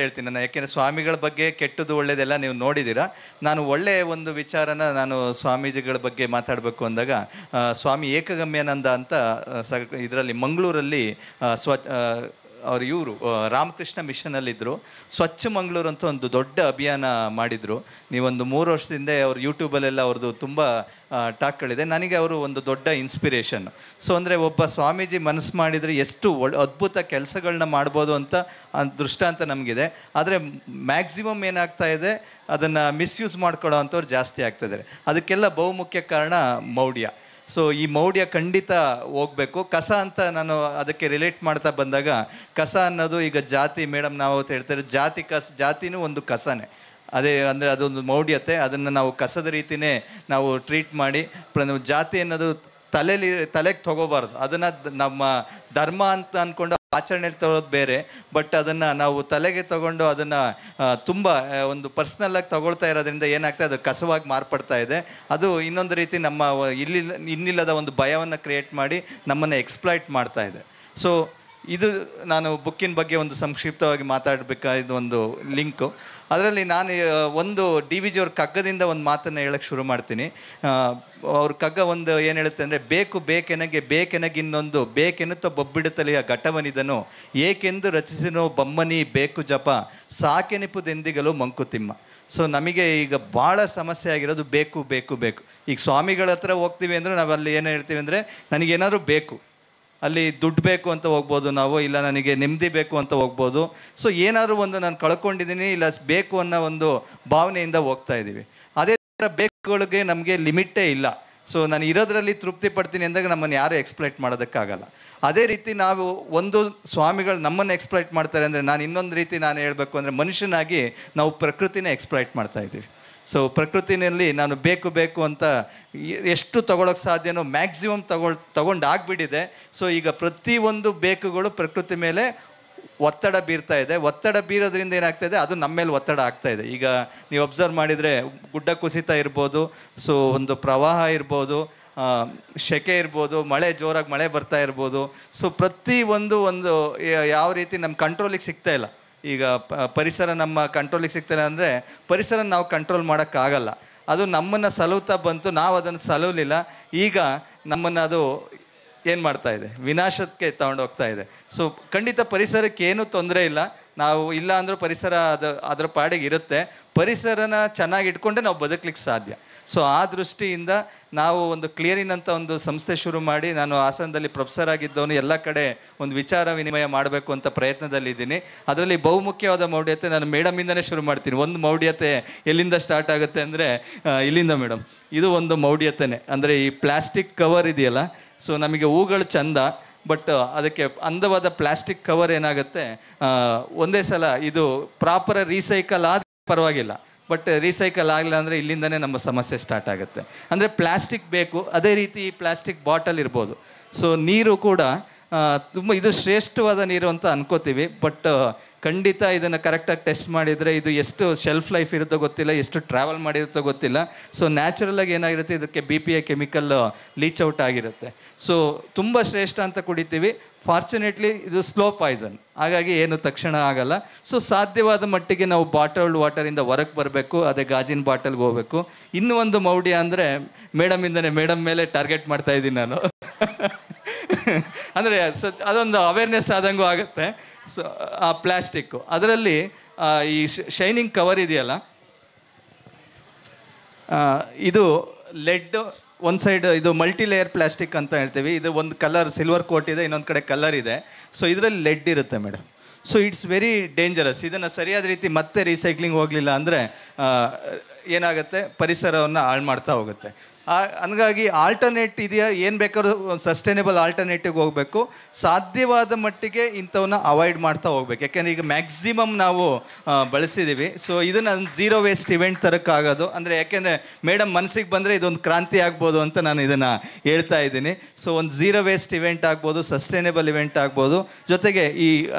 ಹೇಳ್ತೀನಿ ನಾನು, ಯಾಕೆಂದರೆ ಸ್ವಾಮಿಗಳ ಬಗ್ಗೆ ಕೆಟ್ಟದ್ದು ಒಳ್ಳೇದೆಲ್ಲ ನೀವು ನೋಡಿದ್ದೀರಾ. ನಾನು ಒಳ್ಳೆಯ ಒಂದು ವಿಚಾರನ ನಾನು ಸ್ವಾಮೀಜಿಗಳ ಬಗ್ಗೆ ಮಾತಾಡಬೇಕು ಅಂದಾಗ, ಸ್ವಾಮಿ ಏಕಗಮ್ಯಾನಂದ ಅಂತ ಇದರಲ್ಲಿ ಮಂಗಳೂರಲ್ಲಿ ಇವರು ರಾಮಕೃಷ್ಣ ಮಿಷನಲ್ಲಿದ್ದರು. ಸ್ವಚ್ಛ ಮಂಗಳೂರು ಅಂತ ಒಂದು ದೊಡ್ಡ ಅಭಿಯಾನ ಮಾಡಿದರು. ನೀವೊಂದು 3 ವರ್ಷದಿಂದ ಅವ್ರು ಯೂಟ್ಯೂಬಲ್ಲೆಲ್ಲ ಅವ್ರದ್ದು ತುಂಬ ಟಾಕ್ಗಳಿದೆ. ನನಗೆ ಅವರು ಒಂದು ದೊಡ್ಡ ಇನ್ಸ್ಪಿರೇಷನ್. ಸೊ ಅಂದರೆ ಒಬ್ಬ ಸ್ವಾಮೀಜಿ ಮನಸ್ಸು ಮಾಡಿದರೆ ಎಷ್ಟು ಅದ್ಭುತ ಕೆಲಸಗಳನ್ನ ಮಾಡ್ಬೋದು ಅಂತ ದೃಷ್ಟಾಂತ ನಮಗಿದೆ. ಆದರೆ ಮ್ಯಾಕ್ಸಿಮಮ್ ಏನಾಗ್ತಾ ಇದೆ, ಅದನ್ನು ಮಿಸ್ಯೂಸ್ ಮಾಡ್ಕೊಳ್ಳೋ ಅಂಥವ್ರು ಜಾಸ್ತಿ ಆಗ್ತಿದ್ದಾರೆ. ಅದಕ್ಕೆಲ್ಲ ಬಹುಮುಖ್ಯ ಕಾರಣ ಮೌಢ್ಯ. ಸೊ ಈ ಮೌಢ್ಯ ಖಂಡಿತ ಹೋಗಬೇಕು. ಕಸ ಅಂತ ನಾನು ಅದಕ್ಕೆ ರಿಲೇಟ್ ಮಾಡ್ತಾ ಬಂದಾಗ, ಕಸ ಅನ್ನೋದು ಈಗ ಜಾತಿ, ಮೇಡಮ್ ನಾವು ಹೇಳ್ತಾರೆ ಜಾತಿನೂ ಒಂದು ಕಸನೇ. ಅದೇ ಅಂದರೆ ಅದೊಂದು ಮೌಢ್ಯತೆ. ಅದನ್ನು ನಾವು ಕಸದ ರೀತಿಯೇ ನಾವು ಟ್ರೀಟ್ ಮಾಡಿ, ಜಾತಿ ಅನ್ನೋದು ತಲೆಗೆ ತಗೋಬಾರ್ದು. ಅದನ್ನು ನಮ್ಮ ಧರ್ಮ ಅಂತ ಅಂದ್ಕೊಂಡು ಆಚರಣೆಯಲ್ಲಿ ತಗೊಳ್ಳೋದು ಬೇರೆ. ಬಟ್ ಅದನ್ನು ನಾವು ತಲೆಗೆ ತಗೊಂಡು ಅದನ್ನು ತುಂಬ ಒಂದು ಪರ್ಸ್ನಲ್ಲಾಗಿ ತಗೊಳ್ತಾ ಇರೋದ್ರಿಂದ ಏನಾಗ್ತದೆ, ಅದು ಕಸವಾಗಿ ಮಾರ್ಪಡ್ತಾ ಇದೆ. ಅದು ಇನ್ನೊಂದು ರೀತಿ ನಮ್ಮ ಇನ್ನಿಲ್ಲದ ಒಂದು ಭಯವನ್ನು ಕ್ರಿಯೇಟ್ ಮಾಡಿ ನಮ್ಮನ್ನು ಎಕ್ಸ್ಪ್ಲಾಯ್ಟ್ ಮಾಡ್ತಾ ಇದೆ. ಸೊ ಇದು ನಾನು ಬುಕ್ಕಿನ ಬಗ್ಗೆ ಒಂದು ಸಂಕ್ಷಿಪ್ತವಾಗಿ ಮಾತಾಡಬೇಕಾದ ಒಂದು ಲಿಂಕು. ಅದರಲ್ಲಿ ನಾನು ಒಂದು ಡಿ.ವಿ. ಜಿಯವ್ರ ಕಗ್ಗದಿಂದ ಒಂದು ಮಾತನ್ನು ಹೇಳಕ್ಕೆ ಶುರು ಮಾಡ್ತೀನಿ. ಅವ್ರ ಕಗ್ಗ ಒಂದು ಏನು ಹೇಳುತ್ತೆ ಅಂದರೆ, ಬೇಕೆನಗಿನ್ನೊಂದು ಬೇಕೆನ್ನುತ್ತ ಬೊಬ್ಬಿಡುತ್ತಲೆಯ ಘಟವನಿದನು, ಏಕೆಂದು ರಚಿಸಿನೋ ಬೊಮ್ಮನಿ ಬೇಕು ಜಪ, ಸಾಕೆನಿಪುದೆಂದಿಗಲು ಮಂಕುತಿಮ್ಮ. ಸೊ ನಮಗೆ ಈಗ ಭಾಳ ಸಮಸ್ಯೆ ಆಗಿರೋದು ಬೇಕು. ಈಗ ಸ್ವಾಮಿಗಳ ಹತ್ರ ಹೋಗ್ತೀವಿ ಅಂದರೆ ನಾವಲ್ಲಿ ಏನು ಹೇಳ್ತೀವಿ ಅಂದರೆ, ನನಗೇನಾದ್ರು ಬೇಕು, ಅಲ್ಲಿ ದುಡ್ಡು ಬೇಕು ಅಂತ ಹೋಗ್ಬೋದು ನಾವು, ಇಲ್ಲ ನನಗೆ ನೆಮ್ಮದಿ ಬೇಕು ಅಂತ ಹೋಗ್ಬೋದು. ಸೊ ಏನಾದರೂ ಒಂದು ನಾನು ಕಳ್ಕೊಂಡಿದ್ದೀನಿ, ಇಲ್ಲ ಬೇಕು ಅನ್ನೋ ಒಂದು ಭಾವನೆಯಿಂದ ಹೋಗ್ತಾ ಇದ್ದೀವಿ. ಅದೇ ಥರ ಬೇಕುಗಳಿಗೆ ನಮಗೆ ಲಿಮಿಟೇ ಇಲ್ಲ. ಸೊ ನಾನು ಇರೋದ್ರಲ್ಲಿ ತೃಪ್ತಿ ಪಡ್ತೀನಿ ಅಂದಾಗ ನಮ್ಮನ್ನು ಯಾರೂ ಎಕ್ಸ್ಪ್ಲೈಟ್ ಮಾಡೋದಕ್ಕಾಗಲ್ಲ. ಅದೇ ರೀತಿ ನಾವು ಒಂದು ಸ್ವಾಮಿಗಳು ನಮ್ಮನ್ನು ಎಕ್ಸ್ಪ್ಲೈಟ್ ಮಾಡ್ತಾರೆ ಅಂದರೆ, ನಾನು ಇನ್ನೊಂದು ರೀತಿ ನಾನು ಹೇಳಬೇಕು ಅಂದರೆ, ಮನುಷ್ಯನಾಗಿ ನಾವು ಪ್ರಕೃತಿನೇ ಎಕ್ಸ್ಪ್ಲೈಟ್ ಮಾಡ್ತಾ ಇದ್ದೀವಿ. ಸೊ ಪ್ರಕೃತಿನಲ್ಲಿ ನಾನು ಬೇಕು ಅಂತ ಎಷ್ಟು ತಗೊಳ್ಳೋಕೆ ಸಾಧ್ಯನೋ ಮ್ಯಾಕ್ಸಿಮಮ್ ತಗೊಂಡು ಆಗಿಬಿಟ್ಟಿದೆ. ಸೊ ಈಗ ಪ್ರತಿಯೊಂದು ಬೇಕುಗಳು ಪ್ರಕೃತಿ ಮೇಲೆ ಒತ್ತಡ ಬೀರ್ತಾ ಇದೆ. ಒತ್ತಡ ಬೀರೋದ್ರಿಂದ ಏನಾಗ್ತಾ ಇದೆ, ಅದು ನಮ್ಮ ಮೇಲೆ ಒತ್ತಡ ಆಗ್ತಾ ಇದೆ. ಈಗ ನೀವು ಅಬ್ಸರ್ವ್ ಮಾಡಿದರೆ ಗುಡ್ಡ ಕುಸಿತ ಇರ್ಬೋದು, ಸೊ ಒಂದು ಪ್ರವಾಹ ಇರ್ಬೋದು, ಸೆಕೆ ಇರ್ಬೋದು, ಜೋರಾಗಿ ಮಳೆ ಬರ್ತಾ ಇರ್ಬೋದು. ಸೊ ಪ್ರತಿಯೊಂದು ಯಾವ ರೀತಿ ನಮ್ಮ ಕಂಟ್ರೋಲಿಗೆ ಸಿಗ್ತಾ ಇಲ್ಲ. ಈಗ ಪರಿಸರ ನಮ್ಮ ಕಂಟ್ರೋಲಿಗೆ ಸಿಗ್ತಾನೆ ಅಂದರೆ, ಪರಿಸರ ನಾವು ಕಂಟ್ರೋಲ್ ಮಾಡೋಕ್ಕಾಗಲ್ಲ. ಅದು ನಮ್ಮನ್ನು ಸಲುತ್ತಾ ಬಂತು, ನಾವು ಅದನ್ನು ಸಲುವಲಿಲ್ಲ. ಈಗ ನಮ್ಮನ್ನು ಅದು ಏನು ಮಾಡ್ತಾ ಇದೆ, ವಿನಾಶಕ್ಕೆ ತಗೊಂಡೋಗ್ತಾ ಇದೆ. ಸೊ ಖಂಡಿತ ಪರಿಸರಕ್ಕೆ ಏನೂ ತೊಂದರೆ ಇಲ್ಲ. ನಾವು ಇಲ್ಲ ಅಂದರೂ ಪರಿಸರ ಅದರ ಪಾಡಿಗೆ ಇರುತ್ತೆ. ಪರಿಸರನ ಚೆನ್ನಾಗಿ ಇಟ್ಕೊಂಡೆ ನಾವು ಬದುಕಲಿಕ್ಕೆ ಸಾಧ್ಯ. ಸೊ ಆ ದೃಷ್ಟಿಯಿಂದ ನಾವು ಒಂದು ಕ್ಲಿಯರಿನ್ ಅಂತ ಒಂದು ಸಂಸ್ಥೆ ಶುರು ಮಾಡಿ, ನಾನು ಹಾಸನದಲ್ಲಿ ಪ್ರೊಫೆಸರ್ ಆಗಿದ್ದವನು, ಎಲ್ಲ ಕಡೆ ಒಂದು ವಿಚಾರ ವಿನಿಮಯ ಮಾಡಬೇಕು ಅಂತ ಪ್ರಯತ್ನದಲ್ಲಿದ್ದೀನಿ. ಅದರಲ್ಲಿ ಬಹುಮುಖ್ಯವಾದ ಮೌಢ್ಯತೆ ನಾನು ಮೇಡಮಿಂದನೇ ಶುರು ಮಾಡ್ತೀನಿ. ಒಂದು ಮೌಢ್ಯತೆ ಎಲ್ಲಿಂದ ಸ್ಟಾರ್ಟ್ ಆಗುತ್ತೆ ಅಂದರೆ, ಇಲ್ಲಿಂದ ಮೇಡಮ್. ಇದು ಒಂದು ಮೌಢ್ಯತೆನೇ. ಅಂದರೆ ಈ ಪ್ಲಾಸ್ಟಿಕ್ ಕವರ್ ಇದೆಯಲ್ಲ, ಸೊ ನಮಗೆ ಹೂಗಳು ಚಂದ, ಬಟ್ ಅದಕ್ಕೆ ಅಂದವಾದ ಪ್ಲಾಸ್ಟಿಕ್ ಕವರ್ ಏನಾಗುತ್ತೆ, ಒಂದೇ ಸಲ ಇದು ಪ್ರಾಪರ್ ರೀಸೈಕಲ್ ಆದ ಪರವಾಗಿಲ್ಲ, ಬಟ್ ರೀಸೈಕಲ್ ಆಗಲಿಲ್ಲ ಅಂದರೆ ಇಲ್ಲಿಂದನೇ ನಮ್ಮ ಸಮಸ್ಯೆ ಸ್ಟಾರ್ಟ್ ಆಗುತ್ತೆ. ಅಂದರೆ ಪ್ಲಾಸ್ಟಿಕ್ ಬೇಕು. ಅದೇ ರೀತಿ ಈ ಪ್ಲಾಸ್ಟಿಕ್ ಬಾಟಲ್ ಇರ್ಬೋದು. ಸೊ ನೀರು ಕೂಡ ತುಂಬ ಇದು ಶ್ರೇಷ್ಠವಾದ ನೀರು ಅಂತ ಅನ್ಕೋತೀವಿ, ಬಟ್ ಖಂಡಿತ ಇದನ್ನು ಕರೆಕ್ಟಾಗಿ ಟೆಸ್ಟ್ ಮಾಡಿದರೆ ಇದು ಎಷ್ಟು ಶೆಲ್ಫ್ ಲೈಫ್ ಇರುತ್ತೋ ಗೊತ್ತಿಲ್ಲ, ಎಷ್ಟು ಟ್ರಾವೆಲ್ ಮಾಡಿರುತ್ತೋ ಗೊತ್ತಿಲ್ಲ. ಸೊ ನ್ಯಾಚುರಲಾಗಿ ಏನಾಗಿರುತ್ತೆ, ಇದಕ್ಕೆ BPA ಕೆಮಿಕಲ್ ಲೀಚ್ ಔಟ್ ಆಗಿರುತ್ತೆ. ಸೊ ತುಂಬ ಶ್ರೇಷ್ಠ ಅಂತ ಕುಡಿತೀವಿ. ಫಾರ್ಚುನೇಟ್ಲಿ ಇದು ಸ್ಲೋ ಪಾಯ್ಸನ್, ಹಾಗಾಗಿ ಏನು ತಕ್ಷಣ ಆಗಲ್ಲ. ಸೊ ಸಾಧ್ಯವಾದ ಮಟ್ಟಿಗೆ ನಾವು ಬಾಟಲ್ಡ್ ವಾಟರಿಂದ ಹೊರಗೆ ಬರಬೇಕು. ಅದೇ ಗಾಜಿನ ಬಾಟಲ್ಗೆ ಹೋಗಬೇಕು. ಇನ್ನೂ ಒಂದು ಮೌಢ್ಯ ಅಂದರೆ, ಮೇಡಮ್ ಮೇಲೆ ಟಾರ್ಗೆಟ್ ಮಾಡ್ತಾ ಇದ್ದೀನಿ ನಾನು. ಅಂದರೆ ಅದೊಂದು ಅವೇರ್ನೆಸ್ ಆದಂಗೂ ಆಗುತ್ತೆ. ಸೊ ಆ ಪ್ಲ್ಯಾಸ್ಟಿಕ್ಕು, ಅದರಲ್ಲಿ ಈ ಶೈನಿಂಗ್ ಕವರ್ ಇದೆಯಲ್ಲ, ಇದು ಲೆಡ್ ಒಂದು ಸೈಡ್, ಇದು ಮಲ್ಟಿ ಲೇಯರ್ ಪ್ಲಾಸ್ಟಿಕ್ ಅಂತ ಹೇಳ್ತೀವಿ. ಇದು ಒಂದು ಕಲರ್ ಸಿಲ್ವರ್ ಕೋಟ್ ಇದೆ, ಇನ್ನೊಂದು ಕಡೆ ಕಲರ್ ಇದೆ. ಸೊ ಇದರಲ್ಲಿ ಲೆಡ್ ಇರುತ್ತೆ madam. So it's very dangerous. ಇದನ್ನು ಸರಿಯಾದ ರೀತಿ ಮತ್ತೆ ರೀಸೈಕ್ಲಿಂಗ್ ಹೋಗಲಿಲ್ಲ ಅಂದರೆ ಏನಾಗುತ್ತೆ, ಪರಿಸರವನ್ನು ಹಾಳು ಮಾಡ್ತಾ ಹೋಗುತ್ತೆ. ಹಂಗಾಗಿ ಆಲ್ಟರ್ನೇಟ್ ಇದೆಯಾ, ಏನು ಬೇಕಾದ್ರೂ ಸಸ್ಟೈನೇಬಲ್ ಆಲ್ಟರ್ನೇಟಿವ್ಗೆ ಹೋಗಬೇಕು. ಸಾಧ್ಯವಾದ ಮಟ್ಟಿಗೆ ಇಂಥವನ್ನ ಅವಾಯ್ಡ್ ಮಾಡ್ತಾ ಹೋಗ್ಬೇಕು. ಯಾಕೆಂದರೆ ಈಗ ಮ್ಯಾಕ್ಸಿಮಮ್ ನಾವು ಬಳಸಿದ್ದೀವಿ. ಸೊ ಇದನ್ನು ಝೀರೋ ವೇಸ್ಟ್ ಇವೆಂಟ್ ತರೋಕ್ಕಾಗೋದು. ಅಂದರೆ ಯಾಕೆಂದರೆ ಮೇಡಮ್ ಮನಸ್ಸಿಗೆ ಬಂದರೆ ಇದೊಂದು ಕ್ರಾಂತಿ ಆಗ್ಬೋದು ಅಂತ ನಾನು ಇದನ್ನು ಹೇಳ್ತಾ ಇದ್ದೀನಿ. ಸೊ ಒಂದು ಝೀರೋ ವೇಸ್ಟ್ ಇವೆಂಟ್ ಆಗ್ಬೋದು, ಸಸ್ಟೈನೇಬಲ್ ಇವೆಂಟ್ ಆಗ್ಬೋದು. ಜೊತೆಗೆ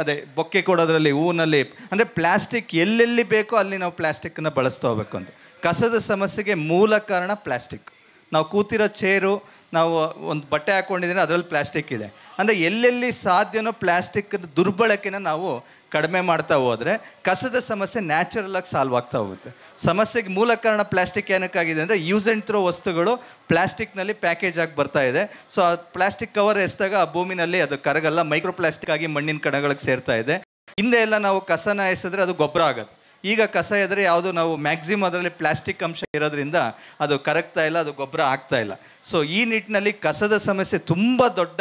ಅದೇ ಬೊಕ್ಕೆ ಕೊಡೋದ್ರಲ್ಲಿ ಹೂವಿನಲ್ಲಿ, ಅಂದರೆ ಪ್ಲಾಸ್ಟಿಕ್ ಎಲ್ಲೆಲ್ಲಿ ಬೇಕೋ ಅಲ್ಲಿ ನಾವು ಪ್ಲಾಸ್ಟಿಕ್ಕನ್ನು ಬಳಸ್ತಾ ಹೋಗ್ಬೇಕು ಅಂತ. ಕಸದ ಸಮಸ್ಯೆಗೆ ಮೂಲ ಕಾರಣ ಪ್ಲಾಸ್ಟಿಕ್. ನಾವು ಕೂತಿರೋ ಚೇರು, ನಾವು ಒಂದು ಬಟ್ಟೆ ಹಾಕ್ಕೊಂಡಿದ್ರೆ ಅದರಲ್ಲಿ ಪ್ಲಾಸ್ಟಿಕ್ ಇದೆ. ಅಂದರೆ ಎಲ್ಲೆಲ್ಲಿ ಸಾಧ್ಯನೋ ಪ್ಲಾಸ್ಟಿಕ್ ದುರ್ಬಳಕೆನ ನಾವು ಕಡಿಮೆ ಮಾಡ್ತಾ ಹೋದರೆ ಕಸದ ಸಮಸ್ಯೆ ನ್ಯಾಚುರಲಾಗಿ ಸಾಲ್ವ್ ಆಗ್ತಾ ಹೋಗುತ್ತೆ. ಸಮಸ್ಯೆಗೆ ಮೂಲ ಕಾರಣ ಪ್ಲಾಸ್ಟಿಕ್ ಏನಕ್ಕಾಗಿದೆ ಅಂದರೆ ಯೂಸ್ ಆ್ಯಂಡ್ ಥ್ರೋ ವಸ್ತುಗಳು ಪ್ಲಾಸ್ಟಿಕ್ನಲ್ಲಿ ಪ್ಯಾಕೇಜ್ ಆಗಿ ಬರ್ತಾ ಇದೆ. ಸೊ ಆ ಪ್ಲಾಸ್ಟಿಕ್ ಕವರ್ ಎಸ್ದಾಗ ಆ ಭೂಮಿನಲ್ಲಿ ಅದು ಕರಗಲ್ಲ, ಮೈಕ್ರೋ ಪ್ಲಾಸ್ಟಿಕ್ ಆಗಿ ಮಣ್ಣಿನ ಕಣಗಳಿಗೆ ಸೇರ್ತಾ ಇದೆ. ಹಿಂದೆ ಎಲ್ಲ ನಾವು ಕಸನ ಎಸೆದ್ರೆ ಅದು ಗೊಬ್ಬರ ಆಗೋದು. ಈಗ ಕಸ ಎದ್ರೆ ಯಾವುದು ನಾವು ಮ್ಯಾಕ್ಸಿಮಮ್ ಅದರಲ್ಲಿ ಪ್ಲಾಸ್ಟಿಕ್ ಅಂಶ ಇರೋದ್ರಿಂದ ಅದು ಕರಗ್ತಾ ಇಲ್ಲ, ಅದು ಗೊಬ್ಬರ ಆಗ್ತಾ ಇಲ್ಲ. ಸೊ ಈ ನಿಟ್ಟಿನಲ್ಲಿ ಕಸದ ಸಮಸ್ಯೆ ತುಂಬ ದೊಡ್ಡ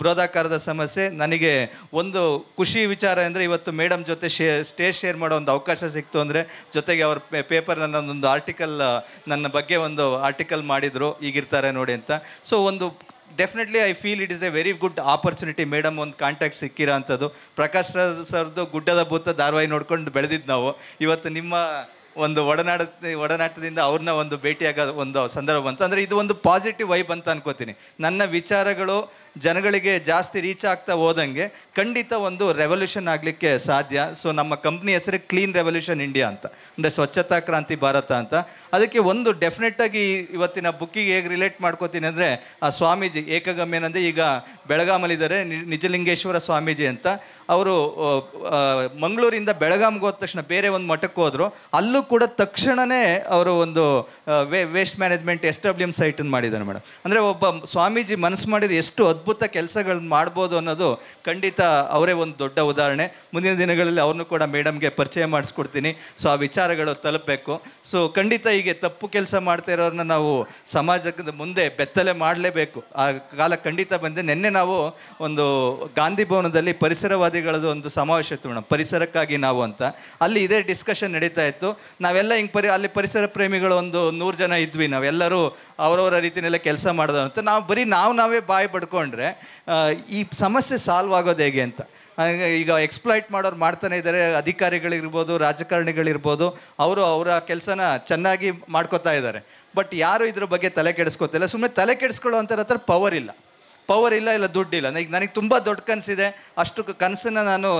ಬೃಹದಾಕಾರದ ಸಮಸ್ಯೆ. ನನಗೆ ಒಂದು ಖುಷಿ ವಿಚಾರ ಅಂದರೆ ಇವತ್ತು ಮೇಡಮ್ ಜೊತೆ ಸ್ಟೇಜ್ ಶೇರ್ ಮಾಡೋ ಒಂದು ಅವಕಾಶ ಸಿಕ್ತು. ಅಂದರೆ ಜೊತೆಗೆ ಅವ್ರ ಪೇಪರ್ನಲ್ಲಿ ಒಂದು ಆರ್ಟಿಕಲ್, ನನ್ನ ಬಗ್ಗೆ ಒಂದು ಆರ್ಟಿಕಲ್ ಮಾಡಿದರು, ಈಗಿರ್ತಾರೆ ನೋಡಿ ಅಂತ. ಸೊ ಒಂದು definitely I feel it is A very good opportunity. Madam ಒಂದು ಕಾಂಟ್ಯಾಕ್ಟ್ ಸಿಕ್ಕಿರೋ ಅಂಥದ್ದು. ಪ್ರಕಾಶ್ ಸರ್ದು ಗುಡ್ಡದ ಭೂತ ಧಾರಾವಾಹಿ ನೋಡ್ಕೊಂಡು ಬೆಳೆದಿದ್ದು ನಾವು. ಇವತ್ತು ನಿಮ್ಮ ಒಂದು ಒಡನಾಟದಿಂದ ಅವ್ರನ್ನ ಒಂದು ಭೇಟಿಯಾಗೋ ಒಂದು ಸಂದರ್ಭ ಬಂತು. ಅಂದರೆ ಇದು ಒಂದು ಪಾಸಿಟಿವ್ ವೈಬ್ ಅಂತ ಅನ್ಕೋತೀನಿ. ನನ್ನ ವಿಚಾರಗಳು ಜನಗಳಿಗೆ ಜಾಸ್ತಿ ರೀಚ್ ಆಗ್ತಾ ಹೋದಂಗೆ ಖಂಡಿತ ಒಂದು ರೆವಲ್ಯೂಷನ್ ಆಗಲಿಕ್ಕೆ ಸಾಧ್ಯ. ಸೊ ನಮ್ಮ ಕಂಪ್ನಿ ಹೆಸರೇ ಕ್ಲೀನ್ ರೆವಲ್ಯೂಷನ್ ಇಂಡಿಯಾ ಅಂತ, ಅಂದರೆ ಸ್ವಚ್ಛತಾ ಕ್ರಾಂತಿ ಭಾರತ ಅಂತ. ಅದಕ್ಕೆ ಒಂದು ಡೆಫಿನೆಟ್ಟಾಗಿ ಇವತ್ತಿನ ಬುಕ್ಕಿಗೆ ಹೇಗೆ ರಿಲೇಟ್ ಮಾಡ್ಕೋತೀನಿ ಅಂದರೆ, ಆ ಸ್ವಾಮೀಜಿ ಏಕಗಮ್ಯನಂದರೆ ಈಗ ಬೆಳಗಾಮಲ್ಲಿದ್ದಾರೆ, ನಿಜಲಿಂಗೇಶ್ವರ ಸ್ವಾಮೀಜಿ ಅಂತ. ಅವರು ಮಂಗಳೂರಿಂದ ಬೆಳಗಾಂಗೆ ಹೋದ ತಕ್ಷಣ ಬೇರೆ ಒಂದು ಮಠಕ್ಕೆ ಹೋದರು. ಅಲ್ಲೂ ಕೂಡ ತಕ್ಷಣವೇ ಅವರು ಒಂದು ವೇಸ್ಟ್ ಮ್ಯಾನೇಜ್ಮೆಂಟ್ SWM ಸೈಟನ್ನು ಮಾಡಿದ್ದಾರೆ ಮೇಡಮ್. ಅಂದರೆ ಒಬ್ಬ ಸ್ವಾಮೀಜಿ ಮನಸ್ಸು ಮಾಡಿದ್ರೆ ಎಷ್ಟು ಅದ್ಭುತ ಕೆಲಸಗಳನ್ನ ಮಾಡ್ಬೋದು ಅನ್ನೋದು ಖಂಡಿತ ಅವರೇ ಒಂದು ದೊಡ್ಡ ಉದಾಹರಣೆ. ಮುಂದಿನ ದಿನಗಳಲ್ಲಿ ಅವ್ರನ್ನೂ ಕೂಡ ಮೇಡಮ್ಗೆ ಪರಿಚಯ ಮಾಡಿಸ್ಕೊಡ್ತೀನಿ. ಸೊ ಆ ವಿಚಾರಗಳು ತಲುಪಬೇಕು. ಸೊ ಖಂಡಿತ ಹೀಗೆ ತಪ್ಪು ಕೆಲಸ ಮಾಡ್ತಾ ಇರೋರನ್ನ ನಾವು ಸಮಾಜದ ಮುಂದೆ ಬೆತ್ತಲೆ ಮಾಡಲೇಬೇಕು. ಆ ಕಾಲ ಖಂಡಿತ ಬಂದೆ. ನಿನ್ನೆ ನಾವು ಒಂದು ಗಾಂಧಿ ಭವನದಲ್ಲಿ ಪರಿಸರವಾದಿಗಳದ್ದು ಒಂದು ಸಮಾವೇಶ ಇತ್ತು ಮೇಡಮ್, ಪರಿಸರಕ್ಕಾಗಿ ನಾವು ಅಂತ. ಅಲ್ಲಿ ಇದೇ ಡಿಸ್ಕಷನ್ ನಡೀತಾ ಇತ್ತು. ನಾವೆಲ್ಲ ಹಿಂಗೆ ಅಲ್ಲಿ ಪರಿಸರ ಪ್ರೇಮಿಗಳು ಒಂದು 100 ಜನ ಇದ್ವಿ. ನಾವೆಲ್ಲರೂ ಅವರವರ ರೀತಿಯಲ್ಲೇ ಕೆಲಸ ಮಾಡೋದು ಅಂತ. ನಾವು ಬರೀ ನಾವೇ ಬಾಯಿ ಪಡ್ಕೊಂಡ್ರೆ ಈ ಸಮಸ್ಯೆ ಸಾಲ್ವ್ ಆಗೋದು ಹೇಗೆ ಅಂತ. ಈಗ ಎಕ್ಸ್ಪ್ಲಾಯ್ಟ್ ಮಾಡೋರು ಮಾಡ್ತಾನೆ ಇದ್ದಾರೆ. ಅಧಿಕಾರಿಗಳಿರ್ಬೋದು, ರಾಜಕಾರಣಿಗಳಿರ್ಬೋದು, ಅವರು ಅವರ ಕೆಲಸನ ಚೆನ್ನಾಗಿ ಮಾಡ್ಕೋತಾ ಇದ್ದಾರೆ. ಬಟ್ ಯಾರು ಇದ್ರ ಬಗ್ಗೆ ತಲೆ ಕೆಡಿಸ್ಕೋತಿಲ್ಲ. ಸುಮ್ಮನೆ ತಲೆ ಕೆಡಿಸ್ಕೊಳ್ಳೋ ಅಂತರ ಹತ್ರ ಪವರ್ ಇಲ್ಲ, ಇಲ್ಲ ದುಡ್ಡಿಲ್ಲ. ನನಗೆ ತುಂಬ ದೊಡ್ಡ ಕನಸಿದೆ. ಅಷ್ಟು ಕನಸನ್ನು ನಾನು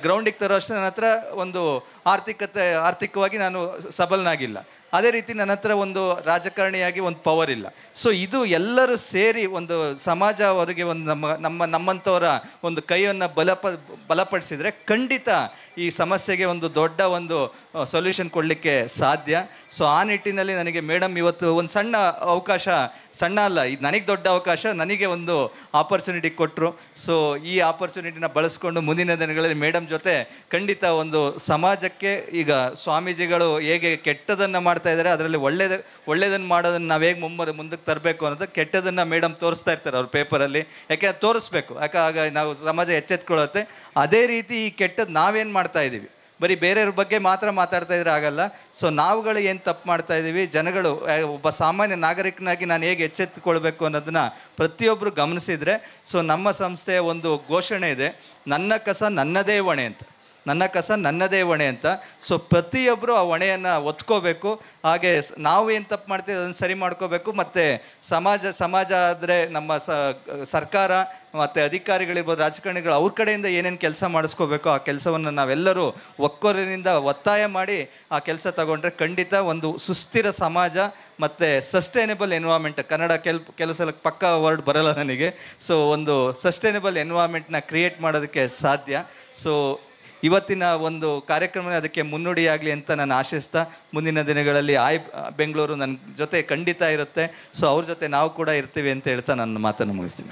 ಗ್ರೌಂಡಿಗೆ ತರೋ ಅಷ್ಟು ನನ್ನ ಹತ್ರ ಒಂದು ಆರ್ಥಿಕವಾಗಿ ನಾನು ಸಬಲನಾಗಿಲ್ಲ. ಅದೇ ರೀತಿ ನನ್ನ ಹತ್ರ ಒಂದು ರಾಜಕಾರಣಿಯಾಗಿ ಒಂದು ಪವರ್ ಇಲ್ಲ. ಸೊ ಇದು ಎಲ್ಲರೂ ಸೇರಿ ಒಂದು ಸಮಾಜ ಅವರಿಗೆ ಒಂದು ನಮ್ಮಂಥವರ ಒಂದು ಕೈಯನ್ನು ಬಲಪಡಿಸಿದರೆ ಖಂಡಿತ ಈ ಸಮಸ್ಯೆಗೆ ಒಂದು ದೊಡ್ಡ ಒಂದು ಸೊಲ್ಯೂಷನ್ ಕೊಡಲಿಕ್ಕೆ ಸಾಧ್ಯ. ಸೊ ಆ ನಿಟ್ಟಿನಲ್ಲಿ ನನಗೆ ಮೇಡಮ್ ಇವತ್ತು ಒಂದು ಸಣ್ಣ ಅವಕಾಶ, ಸಣ್ಣ ಅಲ್ಲ, ಇದು ನನಗೆ ದೊಡ್ಡ ಅವಕಾಶ, ನನಗೆ ಒಂದು ಆಪರ್ಚುನಿಟಿ ಕೊಟ್ಟರು. ಸೊ ಈ ಆಪರ್ಚುನಿಟಿನ ಬಳಸ್ಕೊಂಡು ಮುಂದಿನ ದಿನಗಳಲ್ಲಿ ಮೇಡಮ್ ಜೊತೆ ಖಂಡಿತ ಒಂದು ಸಮಾಜಕ್ಕೆ, ಈಗ ಸ್ವಾಮೀಜಿಗಳು ಹೇಗೆ ಕೆಟ್ಟದನ್ನು ಮಾಡ್ತಾ ಇದ್ದಾರೆ, ಅದರಲ್ಲಿ ಒಳ್ಳೇದನ್ನು ಮಾಡೋದನ್ನು ನಾವು ಹೇಗೆ ಮುಂದಕ್ಕೆ ತರಬೇಕು ಅನ್ನೋದು, ಕೆಟ್ಟದನ್ನು ಮೇಡಮ್ ತೋರಿಸ್ತಾ ಇರ್ತಾರೆ ಅವ್ರ ಪೇಪರಲ್ಲಿ. ಯಾಕೆ ತೋರಿಸ್ಬೇಕು, ಯಾಕೆ ಆಗ ನಾವು ಸಮಾಜ ಎಚ್ಚೆತ್ಕೊಳ್ಳುತ್ತೆ. ಅದೇ ರೀತಿ ಈ ಕೆಟ್ಟದ್ದು ನಾವೇನು ಮಾಡ್ತಾ ಇದ್ದೀವಿ, ಬರೀ ಬೇರೆಯವ್ರ ಬಗ್ಗೆ ಮಾತ್ರ ಮಾತಾಡ್ತಾ ಇದ್ರೆ ಆಗಲ್ಲ. ಸೊ ನಾವುಗಳು ಏನು ತಪ್ಪು ಮಾಡ್ತಾ ಇದ್ದೀವಿ, ಜನಗಳು, ಒಬ್ಬ ಸಾಮಾನ್ಯ ನಾಗರಿಕನಾಗಿ ನಾನು ಹೇಗೆ ಎಚ್ಚೆತ್ತುಕೊಳ್ಬೇಕು ಅನ್ನೋದನ್ನ ಪ್ರತಿಯೊಬ್ಬರು ಗಮನಿಸಿದರೆ. ಸೊ ನಮ್ಮ ಸಂಸ್ಥೆಯ ಒಂದು ಘೋಷಣೆ ಇದೆ, ನನ್ನ ಕಸ ನನ್ನದೇ ಹೊಣೆ ಅಂತ. ನನ್ನ ಕಸ ನನ್ನದೇ ಹೊಣೆ ಅಂತ. ಸೊ ಪ್ರತಿಯೊಬ್ಬರು ಆ ಹೊಣೆಯನ್ನು ಒತ್ಕೋಬೇಕು. ಹಾಗೆ ನಾವು ಏನು ತಪ್ಪು ಮಾಡ್ತೀವಿ ಅದನ್ನು ಸರಿ ಮಾಡ್ಕೋಬೇಕು. ಮತ್ತು ಸಮಾಜ ಆದರೆ ನಮ್ಮ ಸರ್ಕಾರ ಮತ್ತು ಅಧಿಕಾರಿಗಳಿರ್ಬೋದು, ರಾಜಕಾರಣಿಗಳು, ಅವ್ರ ಕಡೆಯಿಂದ ಏನೇನು ಕೆಲಸ ಮಾಡಿಸ್ಕೋಬೇಕು ಆ ಕೆಲಸವನ್ನು ನಾವೆಲ್ಲರೂ ಒಕ್ಕೊರಲಿನಿಂದ ಒತ್ತಾಯ ಮಾಡಿ ಆ ಕೆಲಸ ತಗೊಂಡ್ರೆ ಖಂಡಿತ ಒಂದು ಸುಸ್ಥಿರ ಸಮಾಜ ಮತ್ತು ಸಸ್ಟೈನೇಬಲ್ ಎನ್ವೈರ್ಮೆಂಟ್, ಕನ್ನಡ ಕೆಲವು ಸಲ ಪಕ್ಕಾ ವರ್ಡ್ ಬರಲ್ಲ ನನಗೆ. ಸೊ ಒಂದು ಸಸ್ಟೈನೇಬಲ್ ಎನ್ವೈರ್ಮೆಂಟ್ನ ಕ್ರಿಯೇಟ್ ಮಾಡೋದಕ್ಕೆ ಸಾಧ್ಯ. ಸೊ ಇವತ್ತಿನ ಒಂದು ಕಾರ್ಯಕ್ರಮ ಅದಕ್ಕೆ ಮುನ್ನುಡಿಯಾಗಲಿ ಅಂತ ನಾನು ಆಶಿಸ್ತಾ, ಮುಂದಿನ ದಿನಗಳಲ್ಲಿ ಬೆಂಗಳೂರು ನನ್ನ ಜೊತೆ ಖಂಡಿತ ಇರುತ್ತೆ. ಸೊ ಅವ್ರ ಜೊತೆ ನಾವು ಕೂಡ ಇರ್ತೀವಿ ಅಂತ ಹೇಳ್ತಾ ನನ್ನ ಮಾತನ್ನು ಮುಗಿಸ್ತೀನಿ.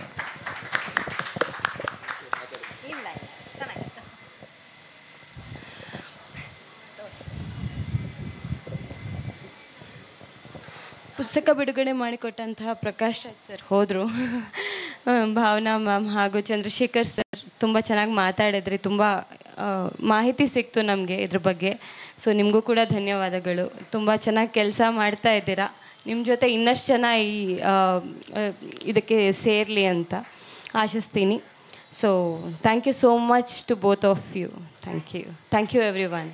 ಪುಸ್ತಕ ಬಿಡುಗಡೆ ಮಾಡಿಕೊಟ್ಟಂತಹ ಪ್ರಕಾಶ್ ರಾಜ್ ಸರ್ ಹೋದರು. ಭಾವನಾ ಮ್ಯಾಮ್ ಹಾಗೂ ಚಂದ್ರಶೇಖರ್ ಸರ್ ತುಂಬ ಚೆನ್ನಾಗಿ ಮಾತಾಡಿದ್ರಿ. ತುಂಬ ಮಾಹಿತಿ ಸಿಕ್ತು ನಮಗೆ ಇದ್ರ ಬಗ್ಗೆ. ಸೊ ನಿಮಗೂ ಕೂಡ ಧನ್ಯವಾದಗಳು. ತುಂಬ ಚೆನ್ನಾಗಿ ಕೆಲಸ ಮಾಡ್ತಾ ಇದ್ದೀರಾ. ನಿಮ್ಮ ಜೊತೆ ಇನ್ನಷ್ಟು ಜನ ಇದಕ್ಕೆ ಸೇರಲಿ ಅಂತ ಆಶಿಸ್ತೀನಿ. So thank you so much to both of you. Thank you every one.